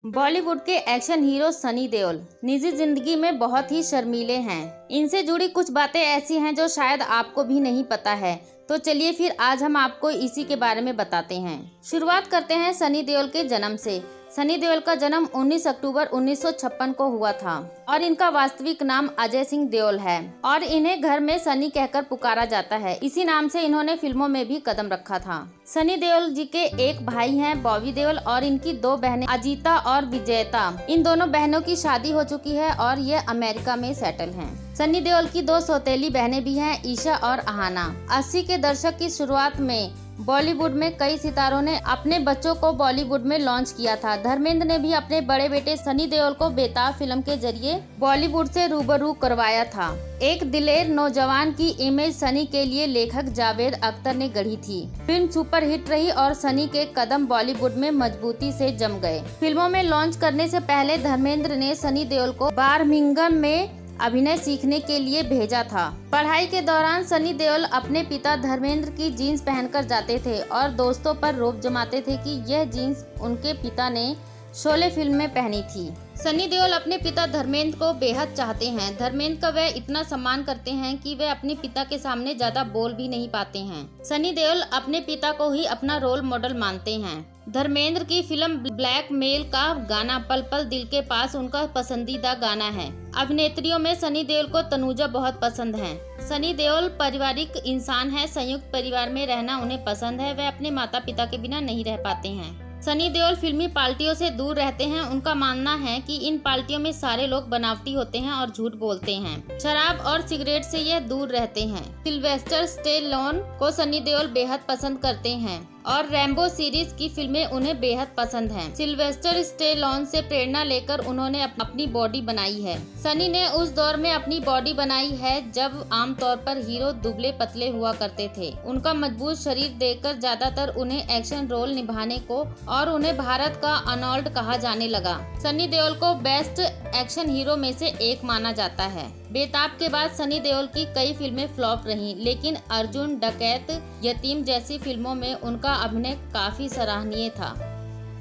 बॉलीवुड के action hero Sunny Deol निजी जिंदगी में बहुत ही शर्मीले हैं। इनसे जुड़ी कुछ बातें ऐसी हैं जो शायद आपको भी नहीं पता है। तो चलिए फिर आज हम आपको इसी के बारे में बताते हैं। शुरुआत करते हैं सनी देओल के जन्म से। सनी देओल का जन्म 19 अक्टूबर 1956 को हुआ था और इनका वास्तविक नाम अजय सिंह देओल है और इन्हें घर में सनी कहकर पुकारा जाता है। इसी नाम से इन्होंने फिल्मों में भी कदम रखा था। सनी देओल जी के एक भाई हैं बॉबी देओल और इनकी दो बहनें अजीता और विजेता। इन दोनों बहनों की शादी हो चुकी है और ये अमेरिका में सेटल हैं। सनी देओल की दो सौतेली बहनें भी हैं, ईशा और अहाना। 80 के दशक की शुरुआत में बॉलीवुड में कई सितारों ने अपने बच्चों को बॉलीवुड में लॉन्च किया था। धर्मेंद्र ने भी अपने बड़े बेटे सनी देओल को बेताब फिल्म के जरिए बॉलीवुड से रूबरू करवाया था। एक दिलेर नौजवान की इमेज सनी के लिए लेखक जावेद अख्तर ने गढ़ी थी। फिल्म सुपरहिट रही और सनी के कदम बॉलीवुड में मजबूती से जम गए। फिल्मों में लॉन्च करने से पहले धर्मेंद्र ने सनी देओल को बार्मिंघम में अभिनय सीखने के लिए भेजा था। पढ़ाई के दौरान सनी देओल अपने पिता धर्मेंद्र की जीन्स पहनकर जाते थे और दोस्तों पर रोब जमाते थे कि यह जीन्स उनके पिता ने शोले फिल्म में पहनी थी। सनी देओल अपने पिता धर्मेंद्र को बेहद चाहते हैं। धर्मेंद्र का वे इतना सम्मान करते हैं कि वे अपने पिता के सामने ज्यादा बोल भी नहीं पाते हैं। सनी देओल अपने पिता को ही अपना रोल मॉडल मानते हैं। धर्मेंद्र की फिल्म ब्लैक मेल का गाना पल पल दिल के पास उनका पसंदीदा गाना है। अभिनेत्रियों में सनी देओल को तनुजा बहुत पसंद है। सनी देओल पारिवारिक इंसान है। संयुक्त परिवार में रहना उन्हें पसंद है। वे अपने माता पिता के बिना नहीं रह पाते हैं। सनी देओल फिल्मी पार्टियों से दूर रहते हैं। उनका मानना है कि इन पार्टियों में सारे लोग बनावटी होते हैं और झूठ बोलते हैं। शराब और सिगरेट से यह दूर रहते हैं। सिल्वेस्टर स्टेलोन को सनी देओल बेहद पसंद करते हैं और रैम्बो सीरीज की फिल्में उन्हें बेहद पसंद हैं। सिल्वेस्टर स्टेलोन से प्रेरणा लेकर उन्होंने अपनी बॉडी बनाई है। सनी ने उस दौर में अपनी बॉडी बनाई है जब आमतौर पर हीरो दुबले पतले हुआ करते थे। उनका मजबूत शरीर देखकर ज्यादातर उन्हें एक्शन रोल निभाने को और उन्हें भारत का अर्नोल्ड कहा जाने लगा। सनी देओल को बेस्ट एक्शन हीरो में से एक माना जाता है। बेताब के बाद सनी देओल की कई फिल्में फ्लॉप रहीं, लेकिन अर्जुन, डकैत, यतीम जैसी फिल्मों में उनका अभिनय काफी सराहनीय था।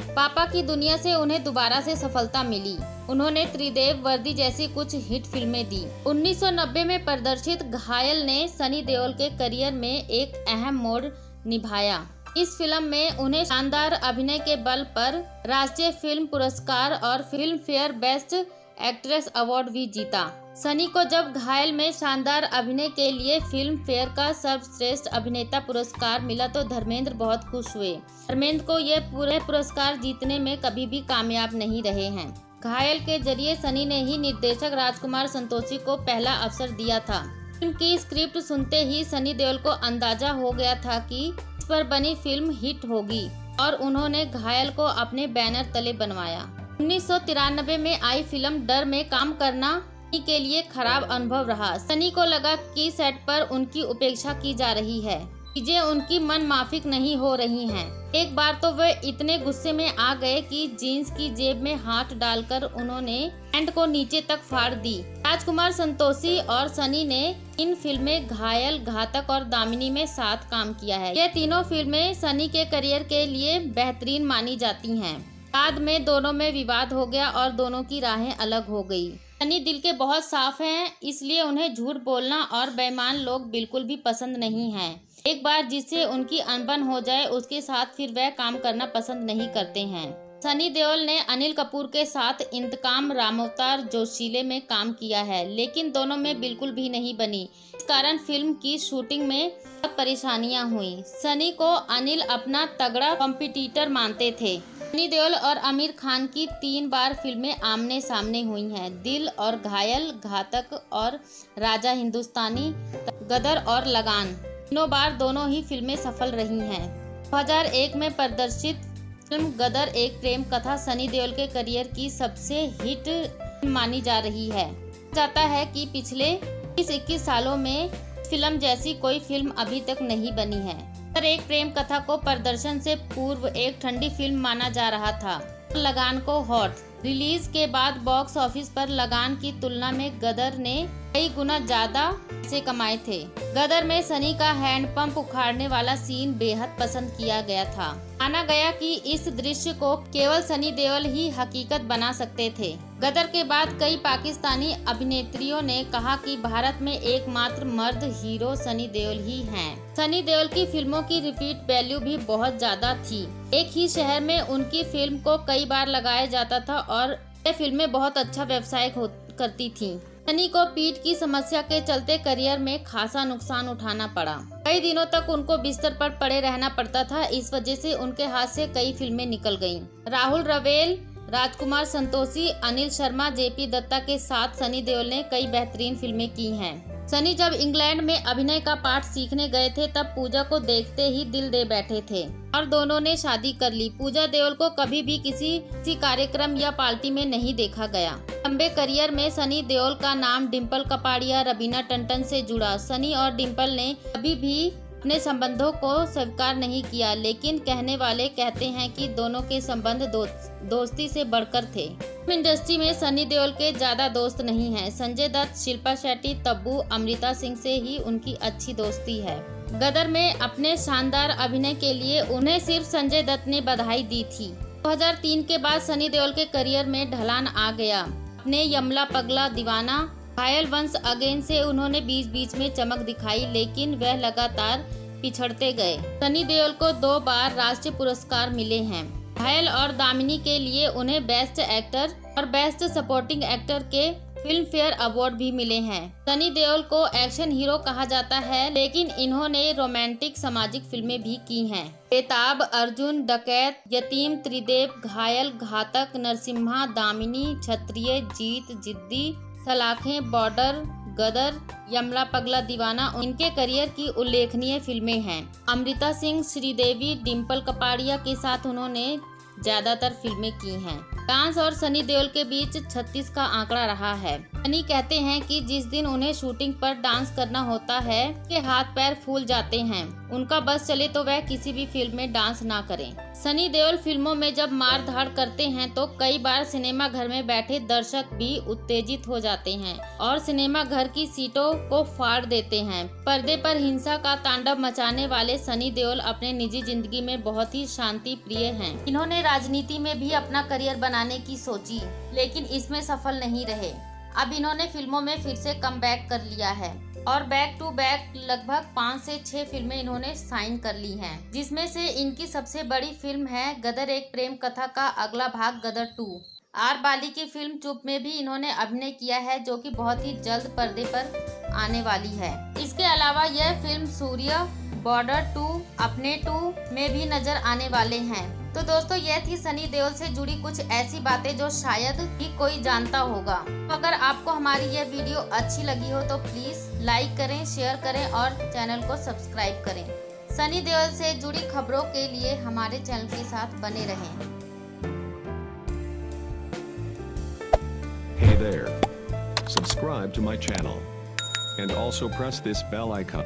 पापा की दुनिया से उन्हें दोबारा से सफलता मिली। उन्होंने त्रिदेव वर्दी जैसी कुछ हिट फिल्में दी। 1990 में प्रदर्शित घायल ने सनी देओल के करियर में एक अहम मोड़ निभाया। इस फिल्म में उन्हें शानदार अभिनय के बल पर राष्ट्रीय फिल्म पुरस्कार और film fair best actress award भी जीता। सनी को जब घायल में शानदार अभिनय के लिए फिल्म फेयर का सर्वश्रेष्ठ अभिनेता पुरस्कार मिला तो धर्मेंद्र बहुत खुश हुए। धर्मेंद्र को ये पूरे पुरस्कार जीतने में कभी भी कामयाब नहीं रहे हैं। घायल के जरिए सनी ने ही निर्देशक राजकुमार संतोषी को पहला अवसर दिया था। फिल्म की स्क्रिप्ट सुनते ही सनी देओल को अंदाजा हो गया था कि इस पर बनी फिल्म हिट होगी और उन्होंने घायल को अपने बैनर तले बनवाया। 1993 में आई फिल्म डर में काम करना सनी के लिए खराब अनुभव रहा। सनी को लगा कि सेट पर उनकी उपेक्षा की जा रही है, चीजें उनकी मन माफिक नहीं हो रही हैं। एक बार तो वे इतने गुस्से में आ गए कि जीन्स की जेब में हाथ डालकर उन्होंने पैंट को नीचे तक फाड़ दी। राजकुमार संतोषी और सनी ने इन फिल्में घायल, घातक और दामिनी में साथ काम किया है। ये तीनों फिल्में सनी के करियर के लिए बेहतरीन मानी जाती हैं। बाद में दोनों में विवाद हो गया और दोनों की राहें अलग हो गई। सनी दिल के बहुत साफ हैं, इसलिए उन्हें झूठ बोलना और बेईमान लोग बिल्कुल भी पसंद नहीं हैं। एक बार जिससे उनकी अनबन हो जाए उसके साथ फिर वह काम करना पसंद नहीं करते हैं। सनी देओल ने अनिल कपूर के साथ इंतकाम, रामवतार, जोशीले में काम किया है, लेकिन दोनों में बिल्कुल भी नहीं बनी। इस कारण फिल्म की शूटिंग में बहुत परेशानियां हुई। सनी को अनिल अपना तगड़ा कॉम्पिटिटर मानते थे। सनी देओल और आमिर खान की 3 बार फिल्में आमने सामने हुई हैं। दिल और घायल, घातक और राजा हिंदुस्तानी, गदर और लगान। तीनों बार दोनों ही फिल्में सफल रही हैं। 2001 में प्रदर्शित फिल्म गदर एक प्रेम कथा सनी देओल के करियर की सबसे हिट मानी जा रही है। जाता है कि पिछले 20-21 सालों में फिल्म जैसी कोई फिल्म अभी तक नहीं बनी है। गदर एक प्रेम कथा को प्रदर्शन से पूर्व एक ठंडी फिल्म माना जा रहा था, लगान को हॉट। रिलीज के बाद बॉक्स ऑफिस पर लगान की तुलना में गदर ने कई गुना ज्यादा से कमाए थे। गदर में सनी का हैंडपंप उखाड़ने वाला सीन बेहद पसंद किया गया था। माना गया कि इस दृश्य को केवल सनी देओल ही हकीकत बना सकते थे। गदर के बाद कई पाकिस्तानी अभिनेत्रियों ने कहा कि भारत में एकमात्र मर्द हीरो सनी देओल ही हैं। सनी देओल की फिल्मों की रिपीट वैल्यू भी बहुत ज्यादा थी। एक ही शहर में उनकी फिल्म को कई बार लगाया जाता था और ये फिल्में बहुत अच्छा व्यवसाय करती थीं। सनी को पीठ की समस्या के चलते करियर में खासा नुकसान उठाना पड़ा। कई दिनों तक उनको बिस्तर पर पड़े रहना पड़ता था। इस वजह से उनके हाथ से कई फिल्में निकल गईं। राहुल रवेल, राजकुमार संतोषी, अनिल शर्मा, जेपी दत्ता के साथ सनी देओल ने कई बेहतरीन फिल्में की हैं। सनी जब इंग्लैंड में अभिनय का पाठ सीखने गए थे तब पूजा को देखते ही दिल दे बैठे थे और दोनों ने शादी कर ली। पूजा देओल को कभी भी किसी कार्यक्रम या पार्टी में नहीं देखा गया। लंबे करियर में सनी देओल का नाम डिम्पल कपाड़िया, रवीना टंडन से जुड़ा। सनी और डिम्पल ने कभी भी अपने संबंधों को स्वीकार नहीं किया, लेकिन कहने वाले कहते हैं कि दोनों के संबंध दोस्ती से बढ़कर थे। फिल्म इंडस्ट्री में सनी देओल के ज्यादा दोस्त नहीं हैं। संजय दत्त, शिल्पा शेट्टी, तब्बू, अमृता सिंह से ही उनकी अच्छी दोस्ती है। गदर में अपने शानदार अभिनय के लिए उन्हें सिर्फ संजय दत्त ने बधाई दी थी। 2003 के बाद सनी देओल के करियर में ढलान आ गया। अपने यमला पगला दीवाना, घायल, वंस अगेन से उन्होंने बीच बीच में चमक दिखाई, लेकिन वह लगातार पिछड़ते गए। सनी देओल को 2 बार राष्ट्रीय पुरस्कार मिले हैं। घायल और दामिनी के लिए उन्हें बेस्ट एक्टर और बेस्ट सपोर्टिंग एक्टर के फिल्म फेयर अवार्ड भी मिले हैं। सनी देओल को एक्शन हीरो कहा जाता है, लेकिन इन्होंने रोमांटिक सामाजिक फिल्में भी की हैं। बेताब, अर्जुन, डकैत, यतीम, त्रिदेव, घायल, घातक, नरसिम्हा, दामिनी, क्षत्रिय, जीत, जिद्दी, सलाखें, बॉर्डर, गदर, यमला पगला दीवाना इनके करियर की उल्लेखनीय फिल्में हैं। अमृता सिंह, श्रीदेवी, डिम्पल कपाड़िया के साथ उन्होंने ज्यादातर फिल्में की हैं। डांस और सनी देओल के बीच 36 का आंकड़ा रहा है। सनी कहते हैं कि जिस दिन उन्हें शूटिंग पर डांस करना होता है उनके हाथ पैर फूल जाते हैं। उनका बस चले तो वह किसी भी फिल्म में डांस ना करें। सनी देओल फिल्मों में जब मार धाड़ करते हैं तो कई बार सिनेमा घर में बैठे दर्शक भी उत्तेजित हो जाते हैं और सिनेमा घर की सीटों को फाड़ देते हैं। पर्दे पर हिंसा का तांडव मचाने वाले सनी देओल अपने निजी जिंदगी में बहुत ही शांति प्रिय हैं। इन्होंने राजनीति में भी अपना करियर बनाने की सोची, लेकिन इसमें सफल नहीं रहे। अब इन्होंने फिल्मों में फिर से कमबैक कर लिया है और बैक टू बैक लगभग 5 से 6 फिल्में इन्होंने साइन कर ली हैं, जिसमें से इनकी सबसे बड़ी फिल्म है गदर, एक प्रेम कथा का अगला भाग गदर 2। आर बाली की फिल्म चुप में भी इन्होंने अभिनय किया है, जो कि बहुत ही जल्द पर्दे पर आने वाली है। इसके अलावा यह फिल्म सूर्य, बॉर्डर 2, अपने 2 में भी नजर आने वाले हैं। तो दोस्तों, यह थी सनी देओल से जुड़ी कुछ ऐसी बातें जो शायद ही कोई जानता होगा। तो अगर आपको हमारी यह वीडियो अच्छी लगी हो तो प्लीज लाइक करें, शेयर करें और चैनल को सब्सक्राइब करें। सनी देओल से जुड़ी खबरों के लिए हमारे चैनल के साथ बने रहें। Hey there. Subscribe to my channel. And also press this bell icon.